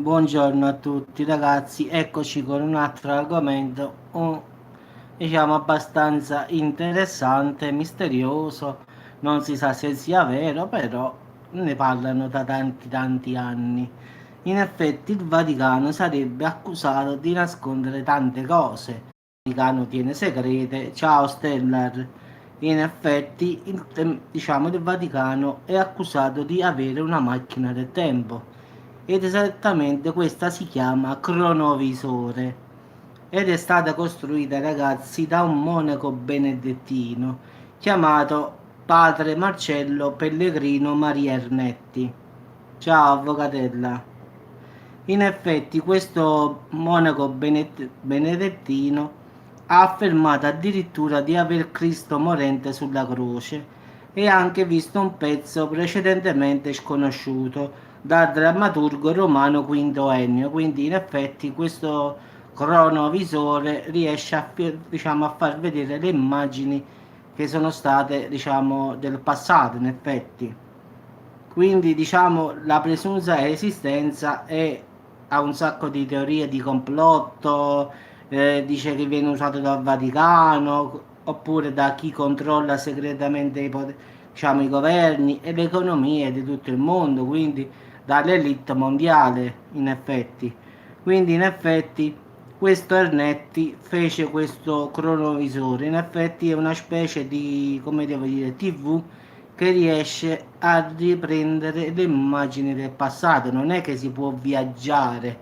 Buongiorno a tutti ragazzi, eccoci con un altro argomento, diciamo abbastanza interessante, misterioso, non si sa se sia vero, però ne parlano da tanti anni. In effetti il Vaticano sarebbe accusato di nascondere tante cose. Il Vaticano tiene segrete, ciao Stellar. In effetti diciamo il Vaticano è accusato di avere una macchina del tempo ed esattamente questa si chiama cronovisore ed è stata costruita, ragazzi, da un monaco benedettino chiamato padre Marcello Pellegrino Maria Ernetti. Ciao avvocatella. In effetti questo monaco benedettino ha affermato addirittura di aver Cristo morente sulla croce e ha anche visto un pezzo precedentemente sconosciuto dal drammaturgo romano Quinto Ennio. Quindi in effetti questo cronovisore riesce diciamo, a far vedere le immagini che sono state, diciamo, del passato in effetti. Quindi diciamo la presunta esistenza ha un sacco di teorie di complotto, dice che viene usato dal Vaticano oppure da chi controlla segretamente diciamo, i governi e le economie di tutto il mondo, quindi dall'elite mondiale in effetti. Quindi in effetti questo Ernetti fece questo cronovisore, in effetti è una specie di, come devo dire, TV che riesce a riprendere le immagini del passato. Non è che si può viaggiare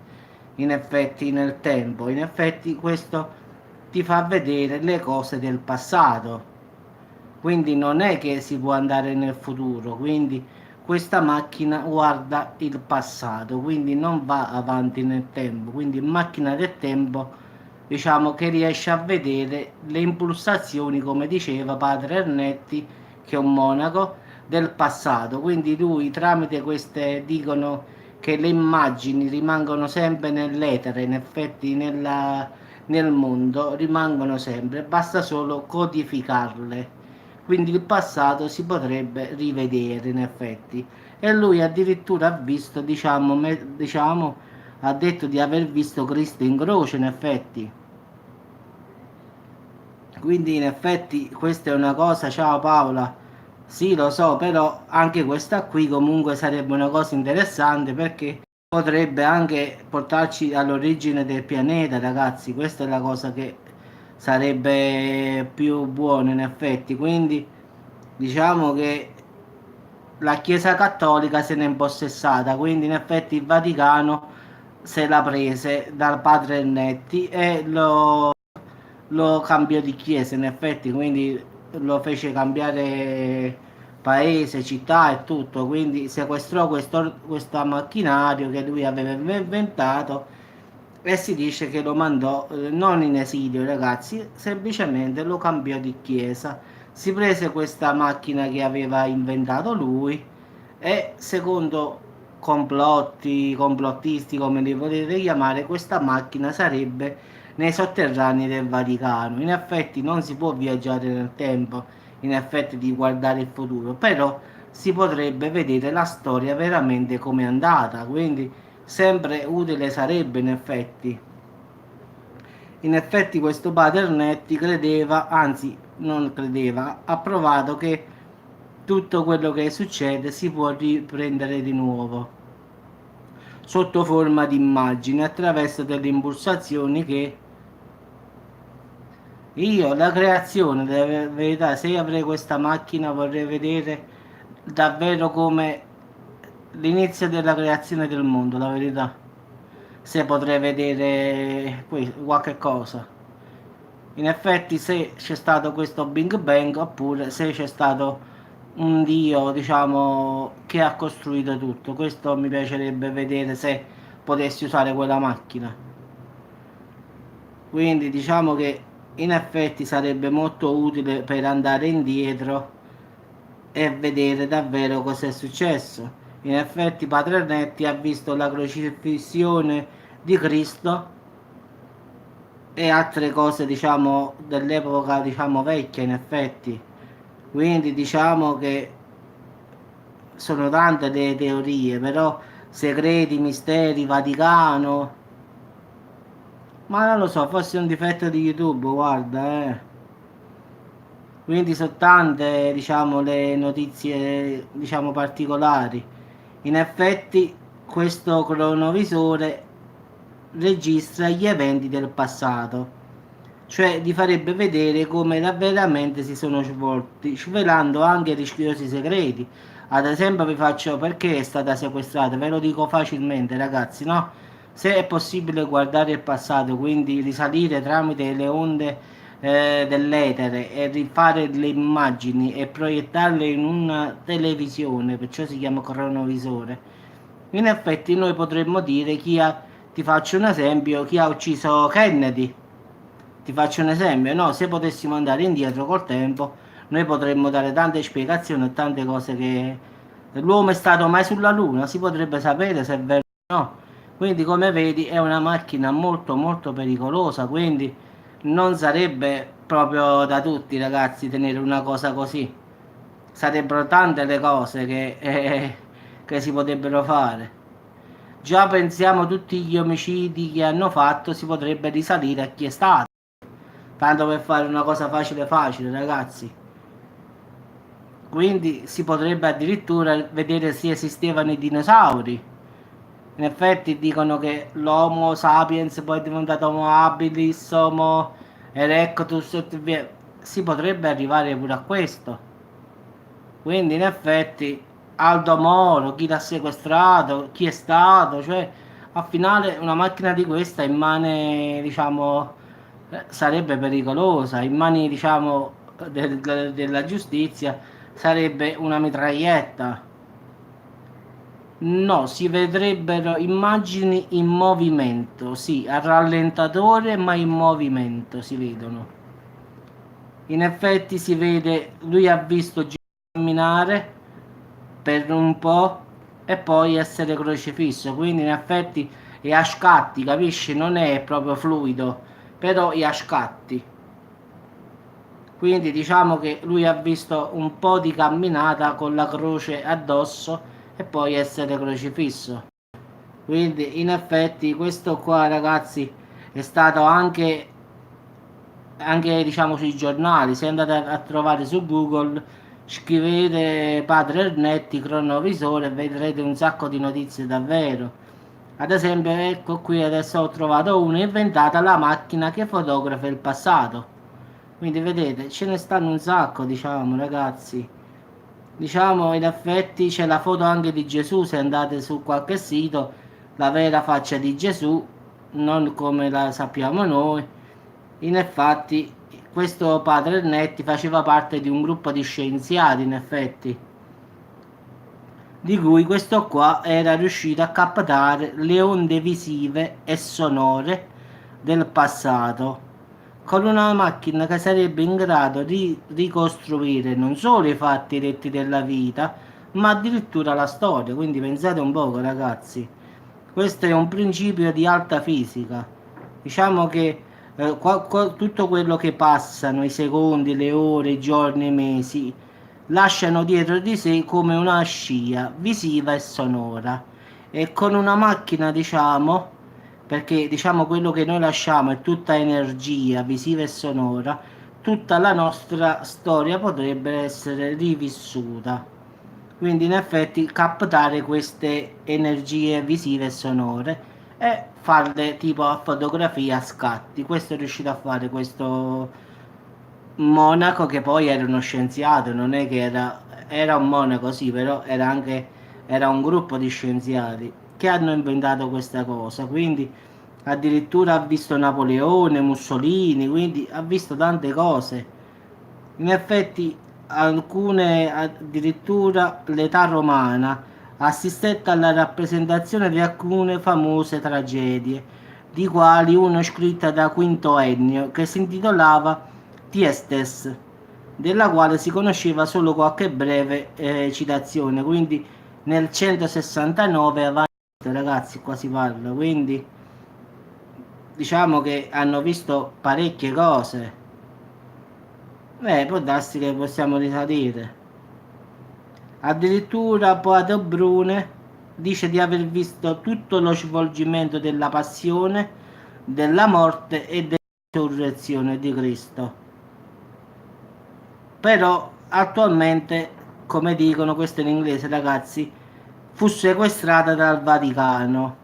in effetti nel tempo, in effetti questo ti fa vedere le cose del passato. Quindi non è che si può andare nel futuro, quindi questa macchina guarda il passato, quindi non va avanti nel tempo, quindi macchina del tempo diciamo che riesce a vedere le impulsazioni, come diceva padre Ernetti, che è un monaco del passato, quindi lui tramite queste dicono che le immagini rimangono sempre nell'etere, in effetti nel mondo rimangono sempre, basta solo codificarle. Quindi il passato si potrebbe rivedere in effetti. E lui addirittura ha visto, diciamo, diciamo, ha detto di aver visto Cristo in croce in effetti. Quindi in effetti questa è una cosa, ciao Paola, sì lo so, però anche questa qui comunque sarebbe una cosa interessante perché potrebbe anche portarci all'origine del pianeta, ragazzi, questa è la cosa che sarebbe più buona in effetti, quindi diciamo che la Chiesa Cattolica se n'è impossessata, quindi in effetti il Vaticano se l'ha prese dal padre Ernetti e lo cambiò di chiesa in effetti, quindi lo fece cambiare paese, città e tutto, quindi sequestrò questo macchinario che lui aveva inventato e si dice che lo mandò non in esilio, ragazzi, semplicemente lo cambiò di chiesa. Si prese questa macchina che aveva inventato lui e secondo complottisti come li volete chiamare, questa macchina sarebbe nei sotterranei del Vaticano. In effetti non si può viaggiare nel tempo, in effetti di guardare il futuro, però si potrebbe vedere la storia veramente come è andata, quindi sempre utile sarebbe in effetti. In effetti questo Paternetti credeva, anzi non credeva, ha provato che tutto quello che succede si può riprendere di nuovo sotto forma di immagini attraverso delle impulsazioni che io, la creazione, della verità, se io avrei questa macchina vorrei vedere davvero come l'inizio della creazione del mondo, la verità. Se potrei vedere qualche cosa. In effetti se c'è stato questo Big Bang oppure se c'è stato un Dio, diciamo, che ha costruito tutto. Questo mi piacerebbe vedere se potessi usare quella macchina. Quindi diciamo che in effetti sarebbe molto utile per andare indietro e vedere davvero cosa è successo. In effetti Padre Netti ha visto la crocifissione di Cristo e altre cose diciamo dell'epoca diciamo vecchia in effetti. Quindi diciamo che sono tante le teorie, però segreti, misteri, Vaticano. Ma non lo so, forse è un difetto di YouTube, guarda, Quindi sono tante, diciamo, le notizie, diciamo, particolari. In effetti, questo cronovisore registra gli eventi del passato, cioè ti farebbe vedere come veramente si sono svolti, svelando anche rischiosi segreti. Ad esempio, vi faccio perché è stata sequestrata, ve lo dico facilmente, ragazzi, no? Se è possibile guardare il passato, quindi risalire tramite le onde dell'etere e rifare le immagini e proiettarle in una televisione, perciò si chiama cronovisore. In effetti noi potremmo dire ti faccio un esempio, chi ha ucciso Kennedy. Ti faccio un esempio, no? Se potessimo andare indietro col tempo, noi potremmo dare tante spiegazioni e tante cose che l'uomo è stato mai sulla Luna, si potrebbe sapere se è vero o no. Quindi come vedi è una macchina molto molto pericolosa, quindi non sarebbe proprio da tutti ragazzi tenere una cosa così. Sarebbero tante le cose che si potrebbero fare. Già pensiamo a tutti gli omicidi che hanno fatto, si potrebbe risalire a chi è stato. Tanto per fare una cosa facile facile, ragazzi. Quindi si potrebbe addirittura vedere se esistevano i dinosauri. In effetti dicono che l'Homo sapiens poi è diventato Homo habilis, Homo erectus e via. Si potrebbe arrivare pure a questo. Quindi in effetti Aldo Moro, chi l'ha sequestrato, chi è stato, cioè al finale una macchina di questa in mani, diciamo, sarebbe pericolosa, in mani, diciamo, della giustizia sarebbe una mitraglietta. No, si vedrebbero immagini in movimento, sì, a rallentatore ma in movimento si vedono. In effetti si vede, lui ha visto camminare per un po' e poi essere crocifisso, quindi in effetti è a scatti, capisci? Non è proprio fluido, però è a scatti. Quindi diciamo che lui ha visto un po' di camminata con la croce addosso e poi essere crocifisso. Quindi in effetti questo qua ragazzi è stato anche diciamo sui giornali, se andate a trovare su Google, scrivete Padre Ernetti cronovisore e vedrete un sacco di notizie davvero. Ad esempio, ecco qui adesso ho trovato una inventata la macchina che fotografa il passato. Quindi vedete, ce ne stanno un sacco, diciamo, ragazzi. Diciamo, in effetti c'è la foto anche di Gesù, se andate su qualche sito, la vera faccia di Gesù, non come la sappiamo noi. In effetti, questo padre Ernetti faceva parte di un gruppo di scienziati, in effetti, di cui questo qua era riuscito a captare le onde visive e sonore del passato con una macchina che sarebbe in grado di ricostruire non solo i fatti detti della vita, ma addirittura la storia. Quindi pensate un poco, ragazzi. Questo è un principio di alta fisica. Diciamo che tutto quello che passano, i secondi, le ore, i giorni, i mesi, lasciano dietro di sé come una scia visiva e sonora. E con una macchina, diciamo, perché diciamo quello che noi lasciamo è tutta energia visiva e sonora, tutta la nostra storia potrebbe essere rivissuta. Quindi in effetti captare queste energie visive e sonore e farle tipo a fotografia a scatti. Questo è riuscito a fare questo monaco che poi era uno scienziato, non è che era un monaco sì, però era un gruppo di scienziati che hanno inventato questa cosa, quindi addirittura ha visto Napoleone, Mussolini, quindi ha visto tante cose. In effetti alcune addirittura l'età romana assistette alla rappresentazione di alcune famose tragedie, di quali una scritta da Quinto Ennio che si intitolava Tiestes, della quale si conosceva solo qualche breve citazione, quindi nel 169 avanti, ragazzi, qua si parla, quindi diciamo che hanno visto parecchie cose. Può darsi che possiamo risalire. Addirittura Poato Brune dice di aver visto tutto lo svolgimento della passione, della morte e della risurrezione di Cristo. Però attualmente, come dicono questo in inglese ragazzi, fu sequestrata dal Vaticano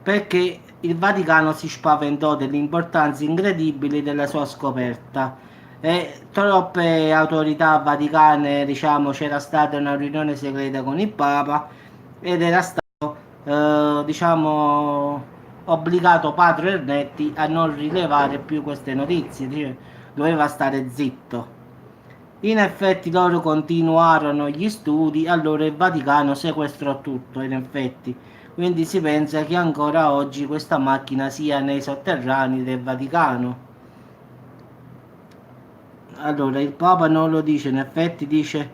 perché il Vaticano si spaventò dell'importanza incredibile della sua scoperta e troppe autorità vaticane, diciamo, c'era stata una riunione segreta con il Papa ed era stato, diciamo, obbligato Padre Ernetti a non rilevare più queste notizie, cioè, doveva stare zitto. In effetti loro continuarono gli studi, allora il Vaticano sequestrò tutto, in effetti. Quindi si pensa che ancora oggi questa macchina sia nei sotterranei del Vaticano. Allora il Papa non lo dice, in effetti dice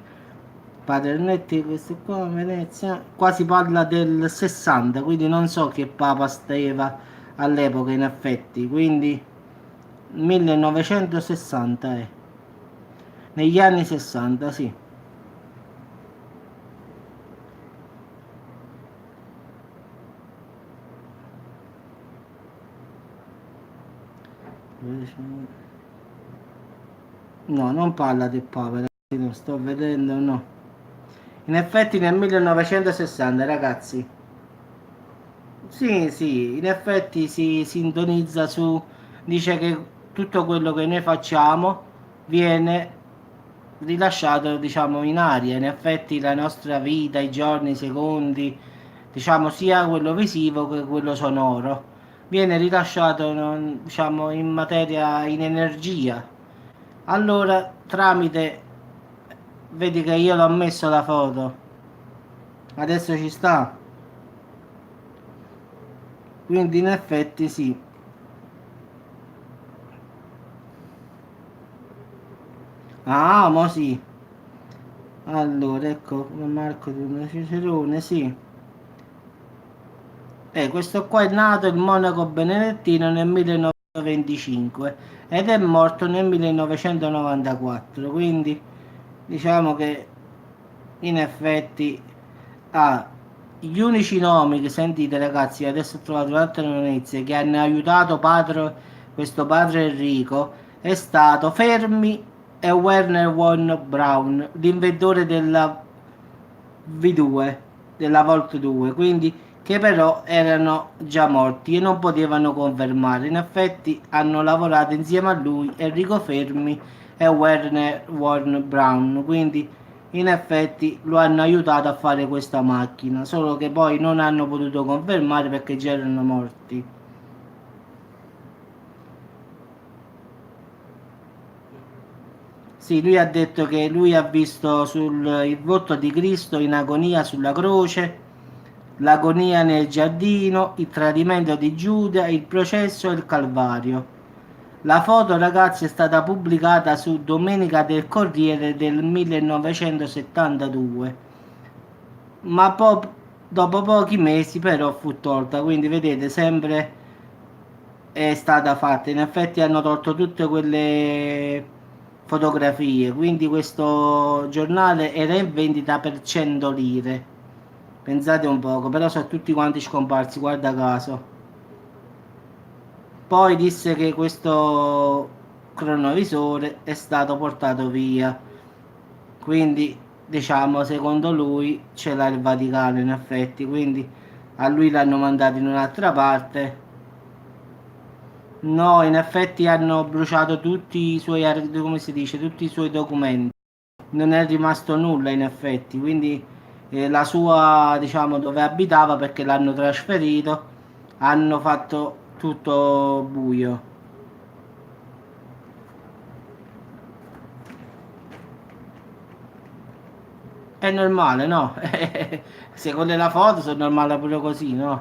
Padre Ernetti, questo qua a Venezia, qua si parla del 60, quindi non so che Papa stava all'epoca in effetti, quindi 1960 negli anni 60, sì. No, non parla del Papa, ragazzi, non sto vedendo, no. In effetti nel 1960, ragazzi. Sì, sì, in effetti si sintonizza su, dice che tutto quello che noi facciamo viene rilasciato, diciamo, in aria. In effetti la nostra vita, i giorni, i secondi, diciamo, sia quello visivo che quello sonoro, viene rilasciato, diciamo, in materia, in energia. Allora, tramite, vedi che io l'ho messo la foto, adesso ci sta. Quindi in effetti sì. Ah, mo sì. Allora, ecco, Marco di Cicerone, sì. Questo qua è nato il monaco benedettino nel 1925 ed è morto nel 1994, quindi diciamo che in effetti ha gli unici nomi che sentite ragazzi, adesso ho trovato un'altra notizia, che hanno aiutato questo padre Enrico, è stato Fermi e Werner von Braun, l'inventore della V2, della Volt 2, quindi che però erano già morti e non potevano confermare. In effetti hanno lavorato insieme a lui Enrico Fermi e Werner von Braun, quindi in effetti lo hanno aiutato a fare questa macchina, solo che poi non hanno potuto confermare perché già erano morti. Sì, lui ha detto che lui ha visto il volto di Cristo in agonia sulla croce, l'agonia nel giardino, il tradimento di Giuda, il processo e il Calvario. La foto, ragazzi, è stata pubblicata su Domenica del Corriere del 1972, ma dopo pochi mesi però fu tolta, quindi vedete sempre è stata fatta. In effetti hanno tolto tutte quelle fotografie, quindi questo giornale era in vendita per 100 lire. Pensate un poco, però sono tutti quanti scomparsi, guarda caso. Poi disse che questo cronovisore è stato portato via. Quindi, diciamo, secondo lui ce l'ha il Vaticano in effetti, quindi a lui l'hanno mandato in un'altra parte. No, in effetti hanno bruciato tutti i suoi, come si dice, tutti i suoi documenti. Non è rimasto nulla in effetti, quindi la sua, diciamo, dove abitava perché l'hanno trasferito, hanno fatto tutto buio. È normale, no? Se con la foto sono normale pure così, no?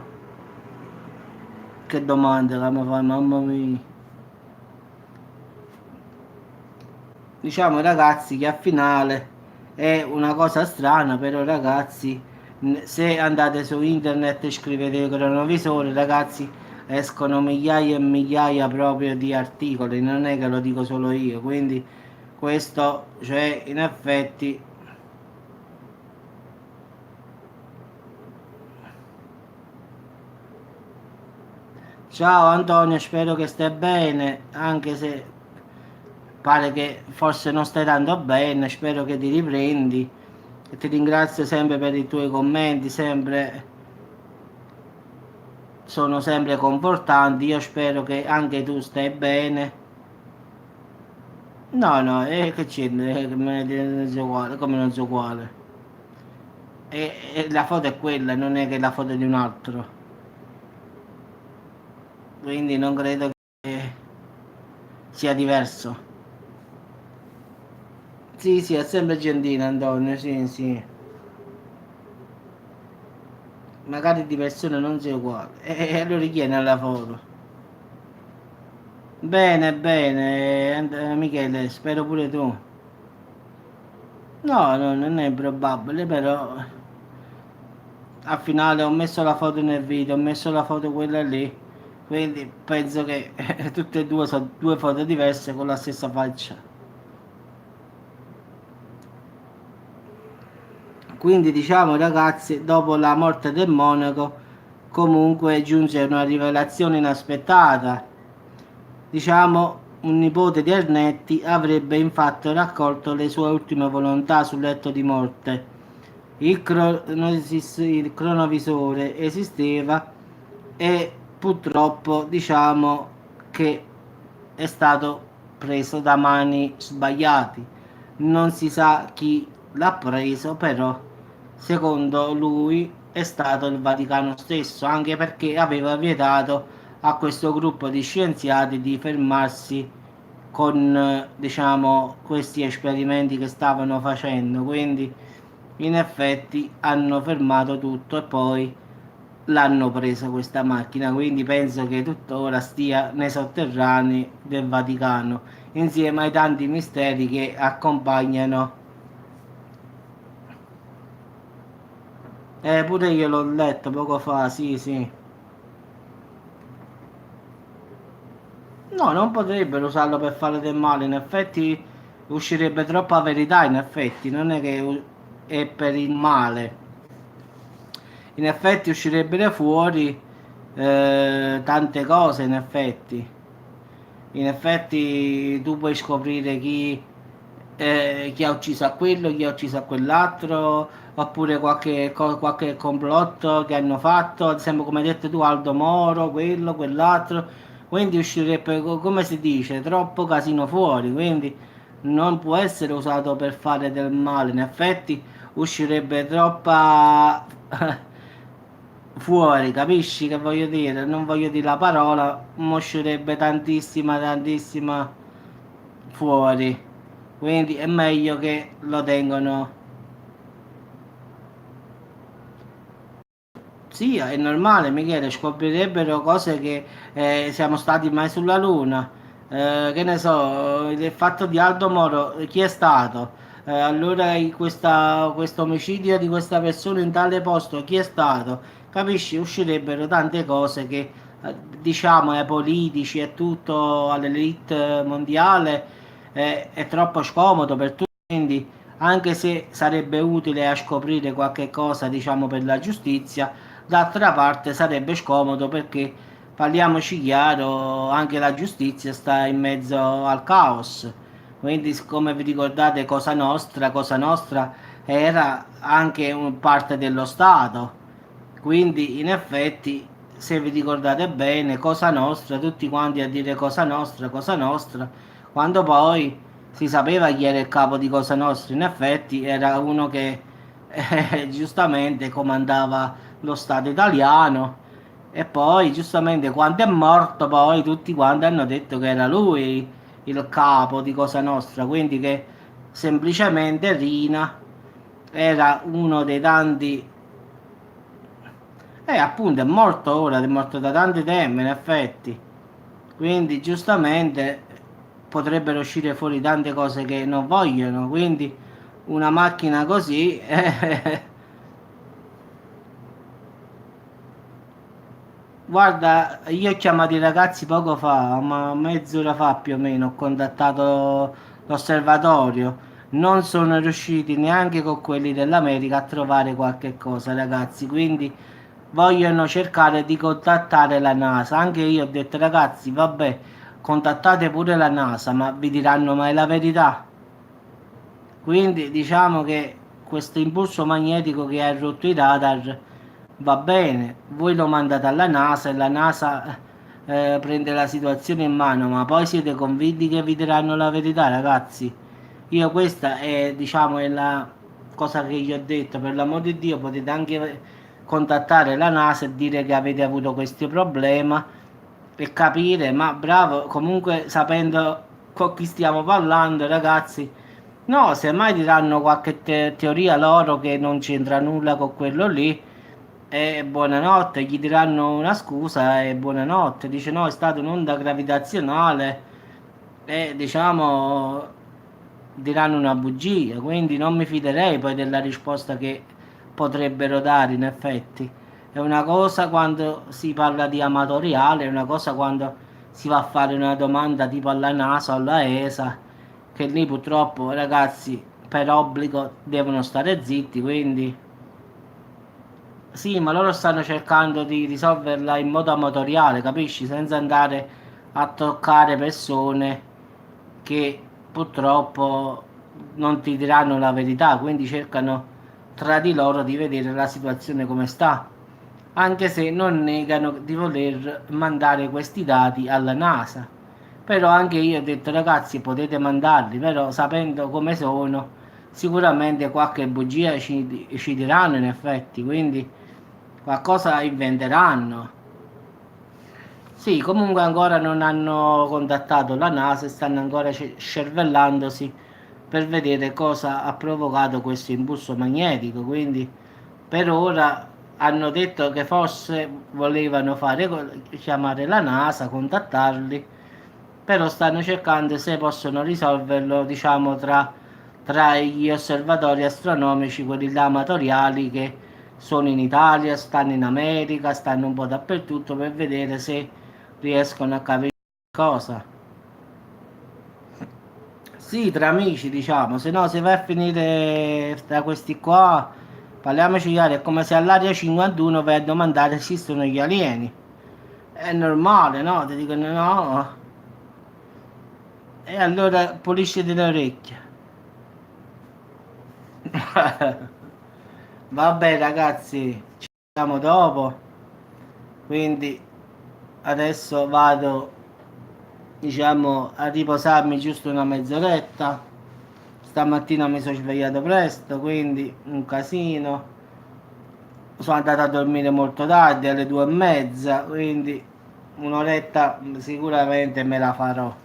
Che domanda che mi fai, mamma mia. Diciamo ragazzi che a finale è una cosa strana, però ragazzi, se andate su internet e scrivete cronovisore, ragazzi, escono migliaia e migliaia proprio di articoli, non è che lo dico solo io, quindi questo, cioè, in effetti Ciao Antonio, spero che stai bene, anche se pare che forse non stai tanto bene, spero che ti riprendi e ti ringrazio sempre per i tuoi commenti, sempre, sono sempre confortanti, io spero che anche tu stai bene. No, no, che c'entra, non so uguale, come non so uguale. E la foto è quella, non è che la foto di un altro, quindi non credo che sia diverso. Sì, sì, è sempre gentile Antonio, sì, sì. Magari di persone non sia uguale. E allora chi è nella foto? Bene, bene, Michele, spero pure tu. No, no, non è improbabile, però al finale ho messo la foto nel video, ho messo la foto quella lì, quindi penso che tutte e due sono due foto diverse con la stessa faccia. Quindi diciamo ragazzi, dopo la morte del monaco, comunque giunge una rivelazione inaspettata. Diciamo, un nipote di Ernetti avrebbe infatti raccolto le sue ultime volontà sul letto di morte. Il cronovisore esisteva e purtroppo diciamo che è stato preso da mani sbagliati. Non si sa chi l'ha preso, però secondo lui è stato il Vaticano stesso, anche perché aveva vietato a questo gruppo di scienziati di fermarsi con diciamo questi esperimenti che stavano facendo, quindi in effetti hanno fermato tutto e poi l'hanno presa questa macchina, quindi penso che tuttora stia nei sotterranei del Vaticano insieme ai tanti misteri che accompagnano. Pure io l'ho letto poco fa, sì, sì. No, non potrebbero usarlo per fare del male, in effetti uscirebbe troppa verità, in effetti, non è che è per il male. In effetti uscirebbero fuori tante cose, in effetti. In effetti tu puoi scoprire chi ha ucciso a quello, chi ha ucciso a quell'altro, oppure qualche complotto che hanno fatto, ad esempio come hai detto tu Aldo Moro, quello, quell'altro, quindi uscirebbe, come si dice, troppo casino fuori, quindi non può essere usato per fare del male, in effetti uscirebbe troppa fuori, capisci che voglio dire? Non voglio dire la parola, ma uscirebbe tantissima, tantissima fuori. Quindi è meglio che lo tengano. Sì, è normale, Michele, scoprirebbero cose che siamo stati mai sulla Luna. Che ne so, il fatto di Aldo Moro, chi è stato? Allora questo omicidio di questa persona in tale posto, chi è stato? Capisci? Uscirebbero tante cose che diciamo ai politici e tutto, all'elite mondiale è troppo scomodo per tutti. Quindi, anche se sarebbe utile a scoprire qualche cosa, diciamo, per la giustizia, d'altra parte sarebbe scomodo perché, parliamoci chiaro, anche la giustizia sta in mezzo al caos. Quindi, come vi ricordate, Cosa Nostra era anche parte dello Stato. Quindi, in effetti, se vi ricordate bene, Cosa Nostra, tutti quanti a dire Cosa Nostra, quando poi si sapeva chi era il capo di Cosa Nostra, in effetti era uno che giustamente comandava lo Stato italiano e poi giustamente quando è morto poi tutti quanti hanno detto che era lui il capo di Cosa Nostra, quindi che semplicemente Rina era uno dei tanti appunto è morto ora, è morto da tanti tempi in effetti, quindi giustamente potrebbero uscire fuori tante cose che non vogliono, quindi una macchina così guarda, io ho chiamato i ragazzi poco fa, ma mezz'ora fa più o meno, ho contattato l'osservatorio. Non sono riusciti neanche con quelli dell'America a trovare qualche cosa, ragazzi. Quindi vogliono cercare di contattare la NASA. Anche io ho detto ragazzi, vabbè, contattate pure la NASA, ma vi diranno mai la verità? Quindi diciamo che questo impulso magnetico che ha rotto i radar va bene, voi lo mandate alla NASA e la NASA prende la situazione in mano, ma poi siete convinti che vi diranno la verità, ragazzi? Io questa è, diciamo, è la cosa che gli ho detto, per l'amor di Dio potete anche contattare la NASA e dire che avete avuto questo problema e capire, ma bravo, comunque sapendo con chi stiamo parlando, ragazzi. No, semmai diranno qualche teoria loro che non c'entra nulla con quello lì. E buonanotte, gli diranno una scusa e buonanotte. Dice no, è stata un'onda gravitazionale e diciamo diranno una bugia. Quindi non mi fiderei poi della risposta che potrebbero dare in effetti. È una cosa quando si parla di amatoriale, è una cosa quando si va a fare una domanda tipo alla NASA o alla ESA, che lì purtroppo ragazzi per obbligo devono stare zitti, quindi sì, ma loro stanno cercando di risolverla in modo amatoriale, capisci? Senza andare a toccare persone che purtroppo non ti diranno la verità, quindi cercano tra di loro di vedere la situazione come sta, anche se non negano di voler mandare questi dati alla NASA. Però anche io ho detto ragazzi potete mandarli, però sapendo come sono, sicuramente qualche bugia ci diranno in effetti, quindi qualcosa inventeranno. Sì, comunque ancora non hanno contattato la NASA e stanno ancora scervellandosi per vedere cosa ha provocato questo impulso magnetico. Quindi per ora hanno detto che forse volevano chiamare la NASA, contattarli, però stanno cercando se possono risolverlo, diciamo, tra gli osservatori astronomici, quelli là amatoriali che sono in Italia, stanno in America, stanno un po' dappertutto per vedere se riescono a capire cosa. Sì, tra amici, diciamo, se no se vai a finire tra questi qua, parliamoci chiaro, è come se all'area 51 vai a domandare se esistono gli alieni. È normale, no? Ti dicono no. E allora pulisciti le orecchie. Vabbè ragazzi, ci vediamo dopo. Quindi adesso vado, diciamo, a riposarmi giusto una mezz'oretta. Stamattina mi sono svegliato presto, quindi un casino. Sono andato a dormire molto tardi, alle 2:30, quindi un'oretta sicuramente me la farò.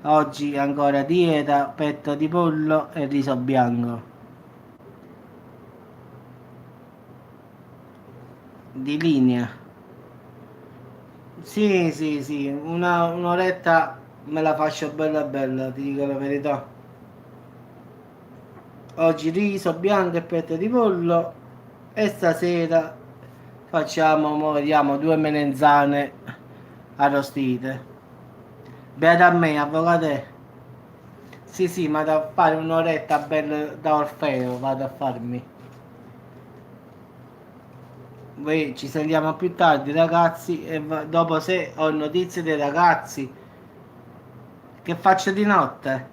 Oggi ancora dieta, petto di pollo e riso bianco. Di linea. Sì, sì, sì, un'oretta me la faccio bella bella, ti dico la verità. Oggi riso bianco e petto di pollo e stasera facciamo, mo vediamo, due melenzane arrostite. Beata a me, avvocate. Sì, sì, ma da fare un'oretta bella da Orfeo, vado a farmi. Poi ci sentiamo più tardi, ragazzi, e dopo se ho notizie dei ragazzi, che faccio di notte?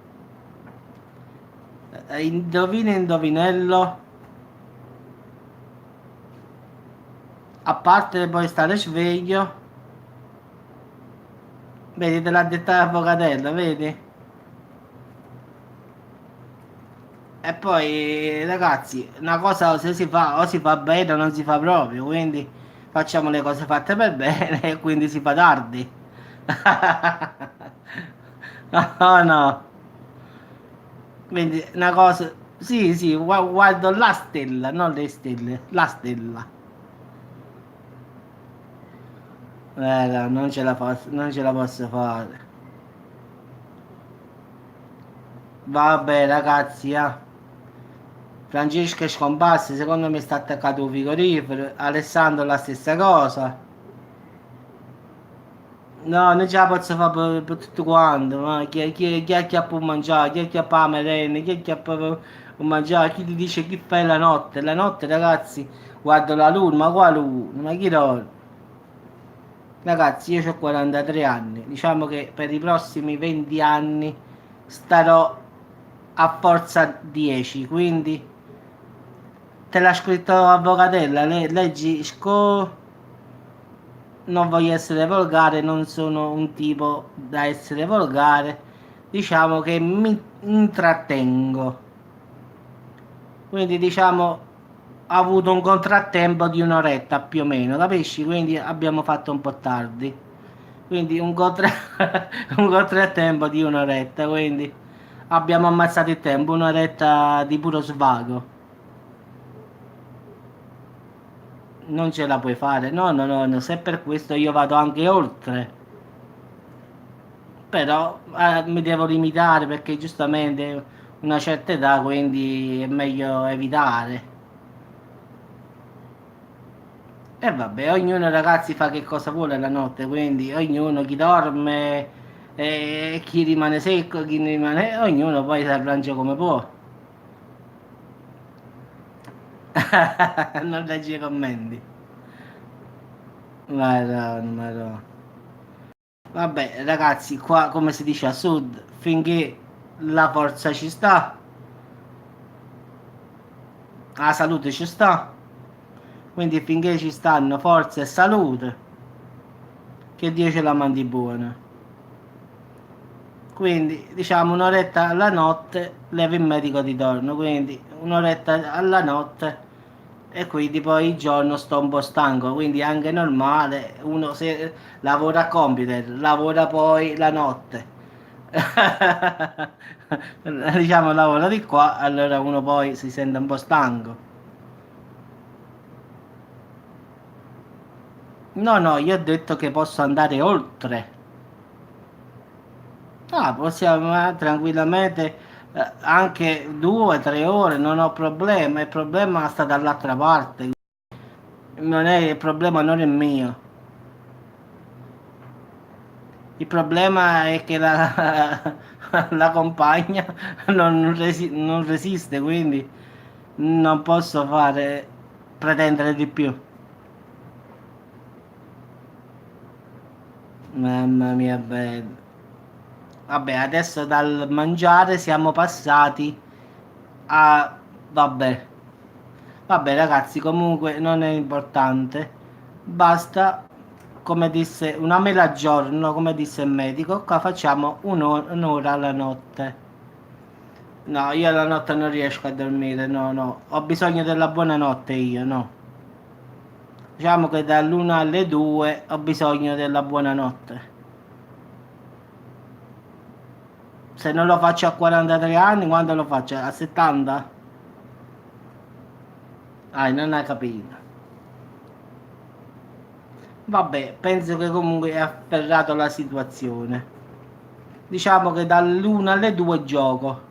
Indovina indovinello, a parte poi stare sveglio, vedi, te l'ha detta l'avvocatello, vedi? E poi, ragazzi, una cosa se si fa o si fa bene o non si fa proprio, quindi facciamo le cose fatte per bene e quindi si fa tardi. No, no. Quindi una cosa, sì, sì, guardo la stella, non le stelle, la stella. No, non ce la posso fare. Vabbè, ragazzi, Francesca è scomparsa, secondo me sta attaccato un frigorifero. Alessandro la stessa cosa. No, non ce la posso fare per tutto quanto, ma chi è che ha per mangiare, chi è che ha per la merenda, chi è che ha per mangiare, chi ti dice chi fai la notte? La notte, ragazzi, Guardo la luna, ma qua luna, ma chi dorme? Ragazzi, io ho 43 anni, diciamo che per i prossimi 20 anni starò a forza 10, quindi te l'ha scritto Avvocatella, leggi, non voglio essere volgare, non sono un tipo da essere volgare, diciamo che mi intrattengo, quindi diciamo ho avuto un contrattempo di un'oretta più o meno, capisci? Quindi abbiamo fatto un po' tardi. Quindi un contrattempo di un'oretta, quindi abbiamo ammazzato il tempo, un'oretta di puro svago. Non ce la puoi fare, no, no, no, no, se per questo io vado anche oltre, però mi devo limitare perché giustamente una certa età, quindi è meglio evitare. E vabbè, ognuno ragazzi fa che cosa vuole la notte, quindi ognuno chi dorme, chi rimane secco, chi non rimane, ognuno poi si arrangia come può. Non leggi i commenti. Madonna, madonna. Vabbè, ragazzi, qua come si dice a sud, finché la forza ci sta, la salute ci sta, quindi finché ci stanno forza e salute, che Dio ce la mandi buona. Quindi diciamo un'oretta alla notte leva il medico di torno, quindi un'oretta alla notte e quindi poi il giorno sto un po' stanco, quindi è anche normale, uno se lavora a computer, lavora poi la notte, diciamo lavora di qua, allora uno poi si sente un po' stanco. No, no, io ho detto che posso andare oltre. Ah, possiamo tranquillamente anche 2 o 3 ore, non ho problema, il problema sta dall'altra parte, non è, il problema non è mio, il problema è che la compagna non resiste, quindi non posso fare, pretendere di più. Mamma mia, bello. Vabbè, adesso dal mangiare siamo passati a... Vabbè, vabbè ragazzi, comunque non è importante. Basta, come disse, una mela al giorno, come disse il medico. Qua facciamo un'ora alla notte. No, io la notte non riesco a dormire, no, no. Ho bisogno della buonanotte io, no. Diciamo che dall'1 alle 2 ho bisogno della buonanotte. Se non lo faccio a 43 anni, quando lo faccio? A 70? Ah, non hai capito. Vabbè, penso che comunque hai afferrato la situazione. Diciamo che dall'1 alle 2 gioco.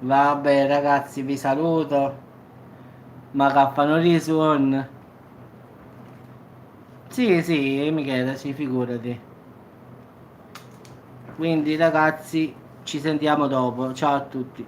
Vabbè, ragazzi, vi saluto. Ma caffano risuon. Sì, sì, Michele, sì, figurati. Quindi, ragazzi, ci sentiamo dopo. Ciao a tutti.